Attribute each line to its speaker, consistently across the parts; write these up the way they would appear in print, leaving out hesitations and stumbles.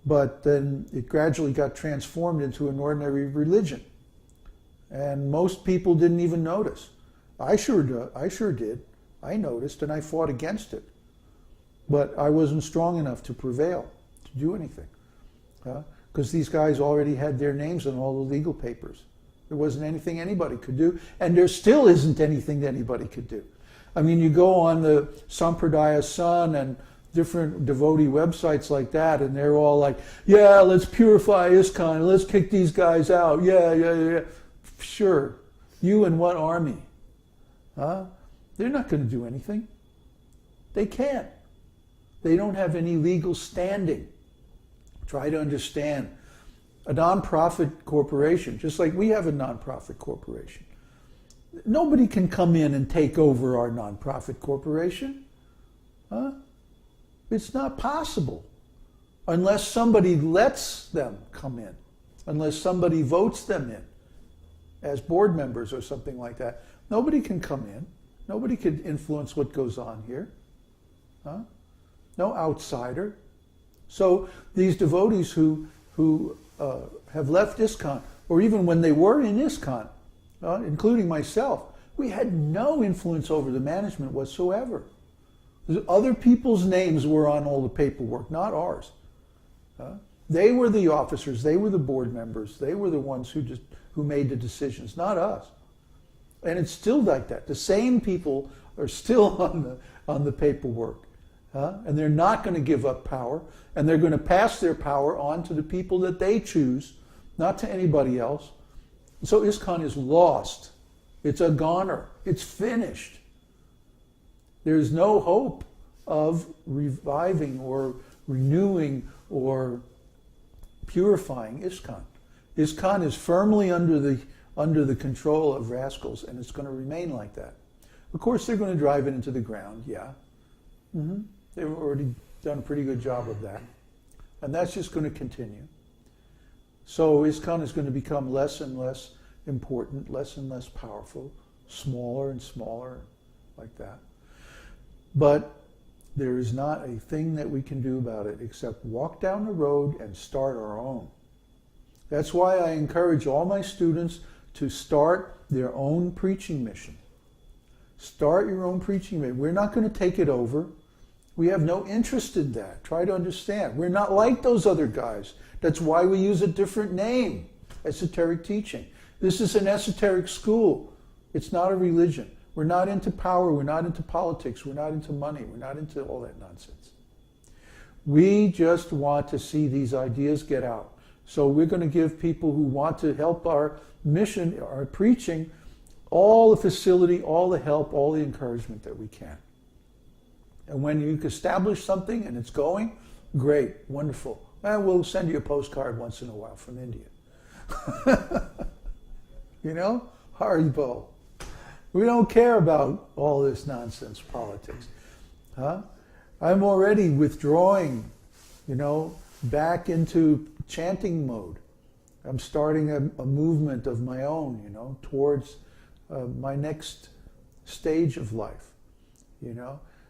Speaker 1: But then it gradually got transformed into an ordinary religion. And most people didn't even notice. I sure did. I noticed and I fought against it. But I wasn't strong enough to prevail, to do anything. Because these guys already had their names on all the legal papers. There wasn't anything anybody could do, and there still isn't anything that anybody could do. I mean, you go on the Sampradaya Sun and different devotee websites like that, and they're all like, yeah, let's purify ISKCON, let's kick these guys out, yeah. Sure. You and what army? They're not going to do anything. They can't. They don't have any legal standing. Try to understand. A non-profit corporation, just like we have a non-profit corporation, nobody can come in and take over our non-profit corporation. It's not possible unless somebody lets them come in, unless somebody votes them in as board members or something like that. Nobody can come in. Nobody can influence what goes on here. No outsider. So these devotees who have left ISKCON, or even when they were in ISKCON, including myself, we had no influence over the management whatsoever. Other people's names were on all the paperwork, not ours. They were the officers, they were the board members, they were the ones who made the decisions, not us. And it's still like that. The same people are still on the paperwork. And they're not going to give up power, and they're going to pass their power on to the people that they choose, not to anybody else. So ISKCON is lost. It's a goner. It's finished. There's no hope of reviving or renewing or purifying ISKCON. ISKCON is firmly under the control of rascals, and it's going to remain like that. Of course, they're going to drive it into the ground, yeah. They've already done a pretty good job of that. And that's just going to continue. So ISKCON is going to become less and less important, less and less powerful, smaller and smaller, like that. But there is not a thing that we can do about it except walk down the road and start our own. That's why I encourage all my students to start their own preaching mission. Start your own preaching mission. We're not going to take it over. We have no interest in that. Try to understand. We're not like those other guys. That's why we use a different name, esoteric teaching. This is an esoteric school. It's not a religion. We're not into power. We're not into politics. We're not into money. We're not into all that nonsense. We just want to see these ideas get out. So we're going to give people who want to help our mission, our preaching, all the facility, all the help, all the encouragement that we can. And when you establish something and it's going, great, wonderful. And we'll send you a postcard once in a while from India. You know, Haribo. We don't care about all this nonsense politics. I'm already withdrawing, back into chanting mode. I'm starting a movement of my own, towards my next stage of life,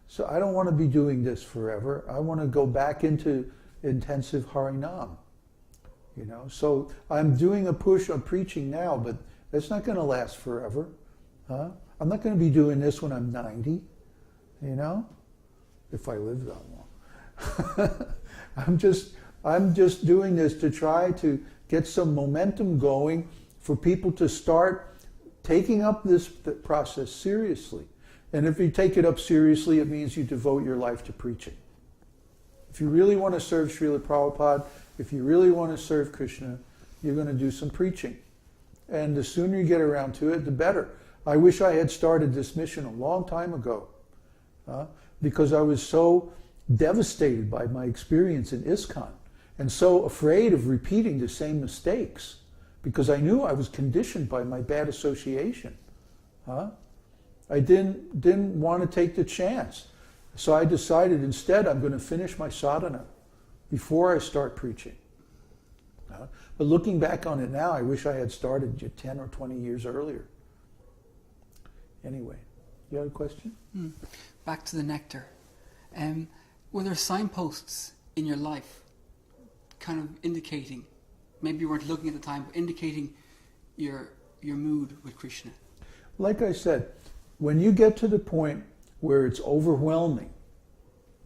Speaker 1: So I don't want to be doing this forever. I want to go back into intensive Harinam, So I'm doing a push on preaching now, but it's not going to last forever. I'm not going to be doing this when I'm 90, if I live that long. I'm just doing this to try to get some momentum going for people to start taking up this process seriously. And if you take it up seriously, it means you devote your life to preaching. If you really want to serve Srila Prabhupada, if you really want to serve Krishna, you're going to do some preaching. And the sooner you get around to it, the better. I wish I had started this mission a long time ago, because I was so devastated by my experience in ISKCON and so afraid of repeating the same mistakes because I knew I was conditioned by my bad association. I didn't want to take the chance. So I decided instead I'm going to finish my sadhana before I start preaching. But looking back on it now, I wish I had started 10 or 20 years earlier. Anyway, you have a question?
Speaker 2: Back to the nectar. Were there signposts in your life kind of indicating? Maybe you weren't looking at the time, but indicating your mood with Krishna.
Speaker 1: Like I said, when you get to the point where it's overwhelming,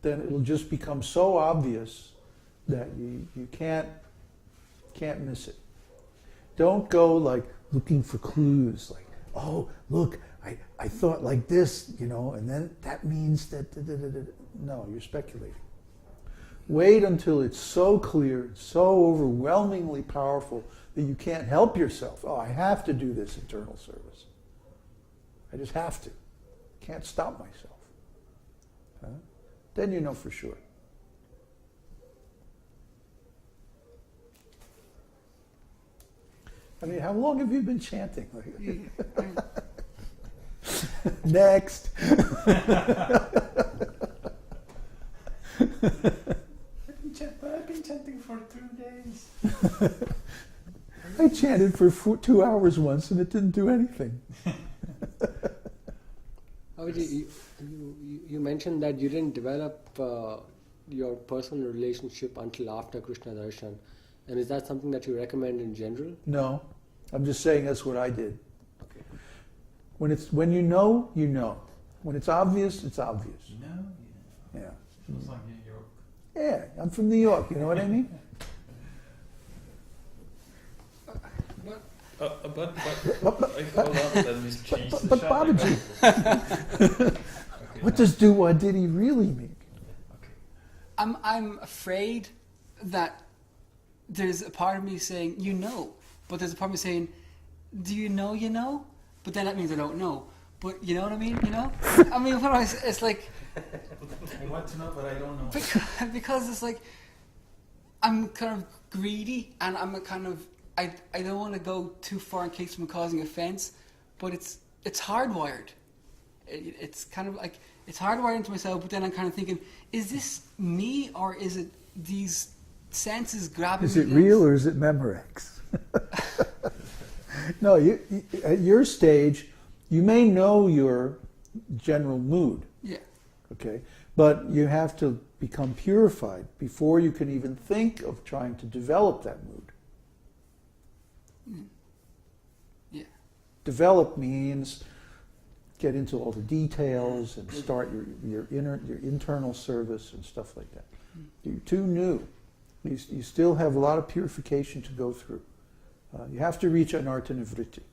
Speaker 1: then it'll just become so obvious that you can't miss it. Don't go like looking for clues, like, oh, look, I thought like this, and then that means that. No, you're speculating. Wait until it's so clear, so overwhelmingly powerful that you can't help yourself. Oh, I have to do this internal service. I just have to. Can't stop myself. Huh? Then you know for sure. I mean, how long have you been chanting? Next.
Speaker 3: I've been chanting for 2 days.
Speaker 1: I chanted for 2 hours once and it didn't do anything.
Speaker 4: You mentioned that you didn't develop your personal relationship until after Krishna Darshan. And is that something that you recommend in general?
Speaker 1: No. I'm just saying that's what I did. Okay. When you know, you know. When it's obvious, it's obvious.
Speaker 3: No,
Speaker 1: yeah.
Speaker 3: It's like New York.
Speaker 1: Yeah, I'm from New York, you know what I mean?
Speaker 3: But hold on, let me change the
Speaker 1: But
Speaker 3: shot.
Speaker 1: Babaji,
Speaker 3: Okay,
Speaker 1: what does do-wah did he really mean?
Speaker 3: Okay.
Speaker 2: I'm afraid that there's a part of me saying, but there's a part of me saying, do you know? But then that means I don't know. But you know what I mean? I mean, it's like...
Speaker 3: I want to know, but I don't know.
Speaker 2: Because it's like, I'm kind of greedy, and I'm a kind of... I don't want to go too far in case I'm causing offense, but it's hardwired. It's kind of like, it's hardwired into myself, but then I'm kind of thinking, is this me, or is it these senses grabbing me?
Speaker 1: Is it real or is it Memorex? No, at your stage, you may know your general mood.
Speaker 2: Yeah.
Speaker 1: Okay, but you have to become purified before you can even think of trying to develop that mood.
Speaker 2: Yeah.
Speaker 1: Develop means get into all the details and start your internal service and stuff like that. You're too new. You still have a lot of purification to go through. You have to reach anartha nivritti.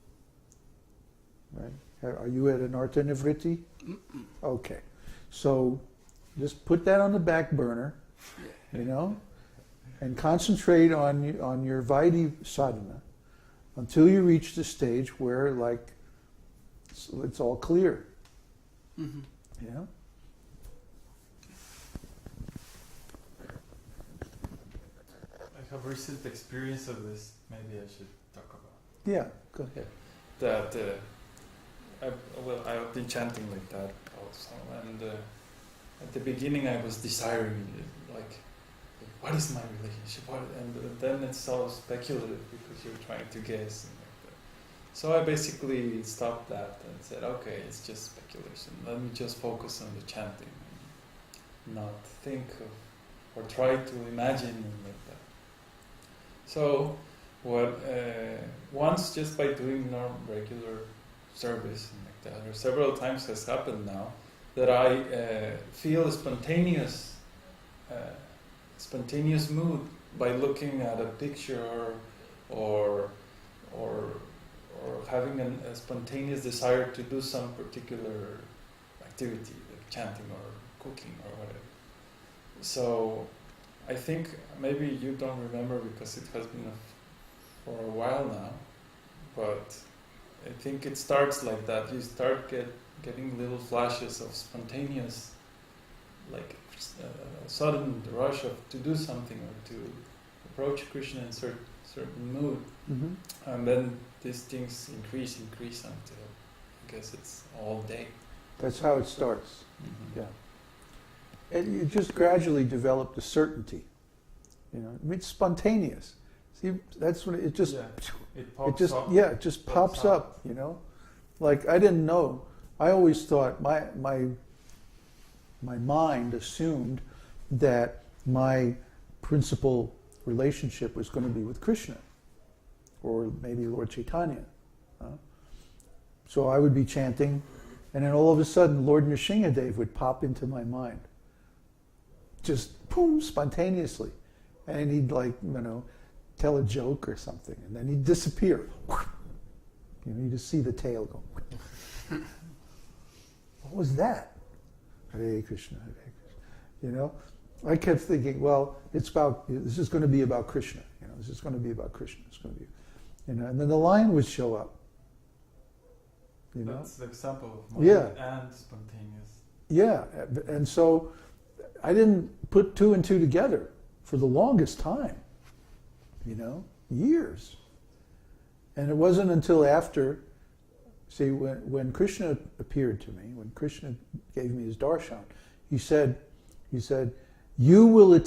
Speaker 1: Right? Are you at anartha nivritti? Okay. So just put that on the back burner, and concentrate on your Vaidhi sadhana until you reach the stage where, it's all clear.
Speaker 2: Mm-hmm.
Speaker 1: Yeah?
Speaker 3: I have recent experience of this. Maybe I should talk about.
Speaker 1: Yeah, go ahead.
Speaker 3: That I've been chanting like that also, and at the beginning I was desiring like, what is my relationship? And then it's so speculative because you're trying to guess. And like that. So I basically stopped that and said, okay, it's just speculation. Let me just focus on the chanting, and not think of or try to imagine like that. So once just by doing regular service and like that, or several times has happened now, that I feel a spontaneous mood by looking at a picture or having a spontaneous desire to do some particular activity, like chanting or cooking or whatever. So I think maybe you don't remember because it has been for a while now, but I think it starts like that. You start getting little flashes of spontaneous, like sudden rush to do something or to approach Krishna in certain mood, and then these things increase until I guess it's all day.
Speaker 1: That's how it starts. Yeah. And you just gradually develop the certainty. It's spontaneous. See, that's when it just,
Speaker 3: it pops up.
Speaker 1: Yeah, it just pops up. Like I didn't know. I always thought my mind assumed that my principal relationship was going to be with Krishna, or maybe Lord Chaitanya. So I would be chanting, and then all of a sudden Lord Nrsimhadev would pop into my mind. Just boom, spontaneously. And he'd tell a joke or something, and then he'd disappear. You just see the tail go. What was that? Hare Krishna, Hare Krishna. I kept thinking, well, this is going to be about Krishna. This is going to be about Krishna. It's going to be, and then the line would show up.
Speaker 3: That's the example of mind and spontaneous.
Speaker 1: Yeah, and so I didn't put two and two together for the longest time. Years. And it wasn't until after, when Krishna appeared to me, when Krishna gave me his darshan, he said, you will